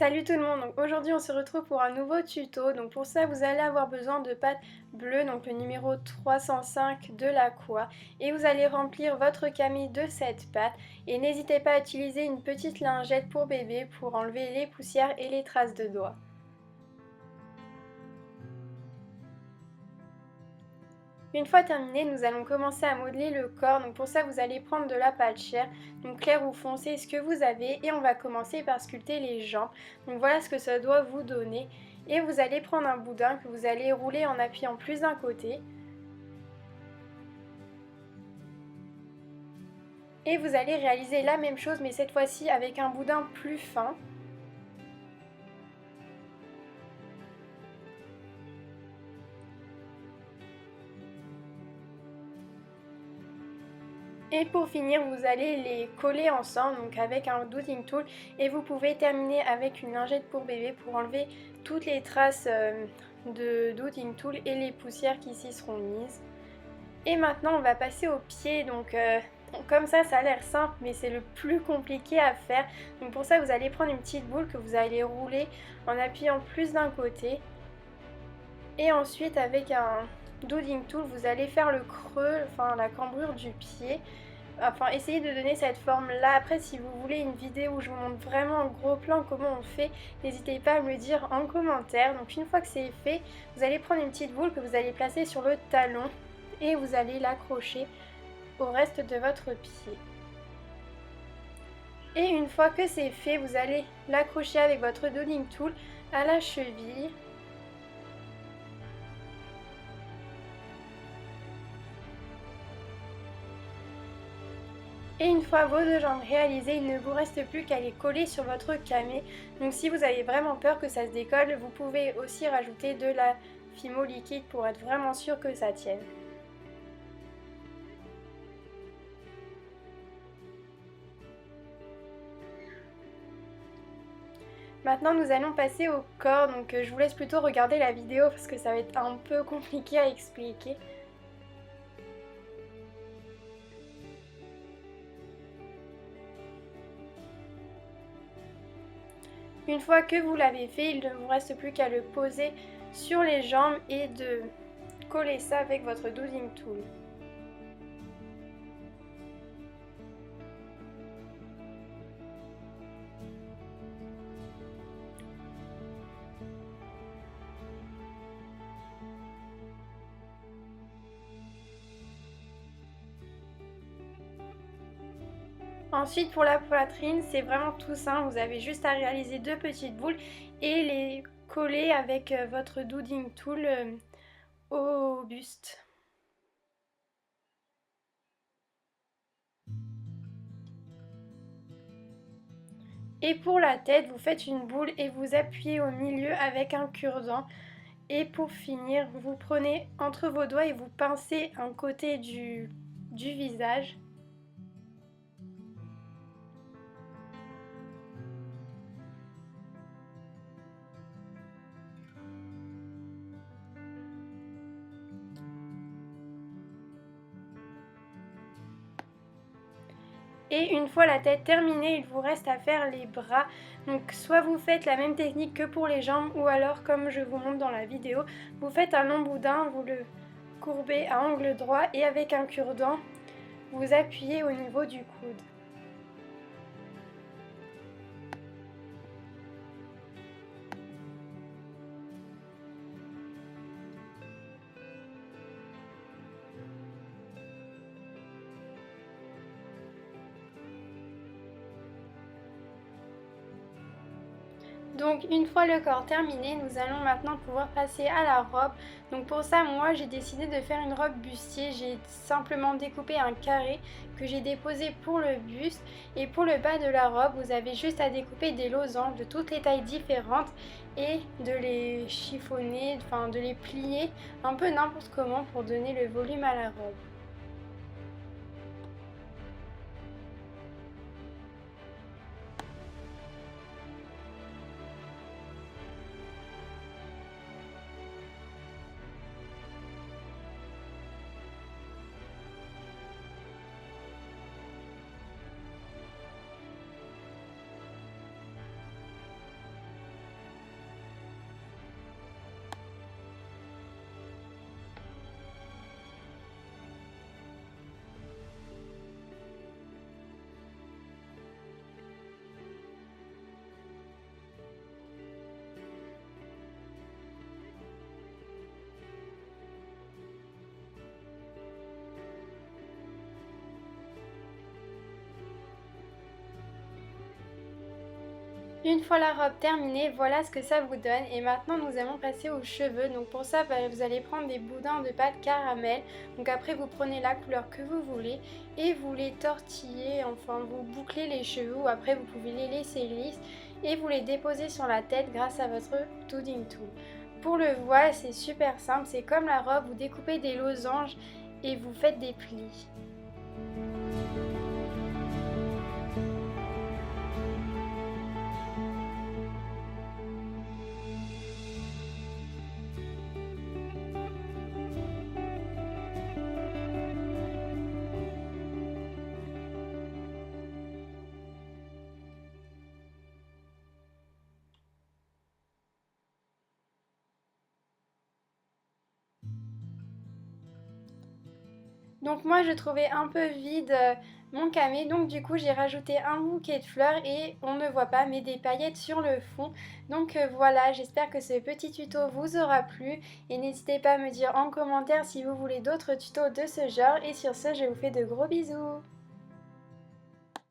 Salut tout le monde, donc aujourd'hui on se retrouve pour un nouveau tuto. Donc pour ça vous allez avoir besoin de pâte bleue, donc le numéro 305 de l'Aqua, et vous allez remplir votre cami de cette pâte. Et n'hésitez pas à utiliser une petite lingette pour bébé pour enlever les poussières et les traces de doigts. Une fois terminé, nous allons commencer à modeler le corps. Donc pour ça, vous allez prendre de la pâte chair, donc clair ou foncé, ce que vous avez, et on va commencer par sculpter les jambes. Donc voilà ce que ça doit vous donner. Et vous allez prendre un boudin que vous allez rouler en appuyant plus d'un côté. Et vous allez réaliser la même chose, mais cette fois-ci avec un boudin plus fin. Et pour finir, vous allez les coller ensemble, donc avec un doodling tool, et vous pouvez terminer avec une lingette pour bébé pour enlever toutes les traces de doodling tool et les poussières qui s'y seront mises. Et maintenant on va passer aux pieds, donc comme ça a l'air simple mais c'est le plus compliqué à faire. Donc pour ça vous allez prendre une petite boule que vous allez rouler en appuyant plus d'un côté, et ensuite avec un doodling tool vous allez faire le creux, enfin la cambrure du pied. Enfin, essayez de donner cette forme là. Après, si vous voulez une vidéo où je vous montre vraiment en gros plan comment on fait, n'hésitez pas à me le dire en commentaire. Donc une fois que c'est fait, vous allez prendre une petite boule que vous allez placer sur le talon et vous allez l'accrocher au reste de votre pied. Et une fois que c'est fait, vous allez l'accrocher avec votre doodling tool à la cheville. Et une fois vos deux jambes réalisées, il ne vous reste plus qu'à les coller sur votre camé. Donc si vous avez vraiment peur que ça se décolle, vous pouvez aussi rajouter de la Fimo liquide pour être vraiment sûr que ça tienne. Maintenant nous allons passer au corps, donc je vous laisse plutôt regarder la vidéo parce que ça va être un peu compliqué à expliquer. Une fois que vous l'avez fait, il ne vous reste plus qu'à le poser sur les jambes et de coller ça avec votre doodling tool. Ensuite pour la poitrine, c'est vraiment tout simple, vous avez juste à réaliser deux petites boules et les coller avec votre doodling tool au buste. Et pour la tête, vous faites une boule et vous appuyez au milieu avec un cure-dent. Et pour finir, vous prenez entre vos doigts et vous pincez un côté du visage. Et une fois la tête terminée, il vous reste à faire les bras. Donc soit vous faites la même technique que pour les jambes, ou alors comme je vous montre dans la vidéo, vous faites un long boudin, vous le courbez à angle droit et avec un cure-dent, vous appuyez au niveau du coude. Donc une fois le corps terminé, nous allons maintenant pouvoir passer à la robe. Donc pour ça, moi j'ai décidé de faire une robe bustier. J'ai simplement découpé un carré que j'ai déposé pour le buste. Et pour le bas de la robe, vous avez juste à découper des losanges de toutes les tailles différentes et de les chiffonner, enfin de les plier un peu n'importe comment pour donner le volume à la robe. Une fois la robe terminée, voilà ce que ça vous donne. Et maintenant nous allons passer aux cheveux. Donc pour ça, vous allez prendre des boudins de pâte caramel. Donc après vous prenez la couleur que vous voulez et vous les tortillez, enfin vous bouclez les cheveux ou après vous pouvez les laisser lisses et vous les déposez sur la tête grâce à votre Doodling Tool. Pour le voile, c'est super simple, c'est comme la robe, vous découpez des losanges et vous faites des plis. Donc moi je trouvais un peu vide mon camé, donc du coup j'ai rajouté un bouquet de fleurs et on ne voit pas mais des paillettes sur le fond. Donc voilà, j'espère que ce petit tuto vous aura plu et n'hésitez pas à me dire en commentaire si vous voulez d'autres tutos de ce genre et sur ce je vous fais de gros bisous.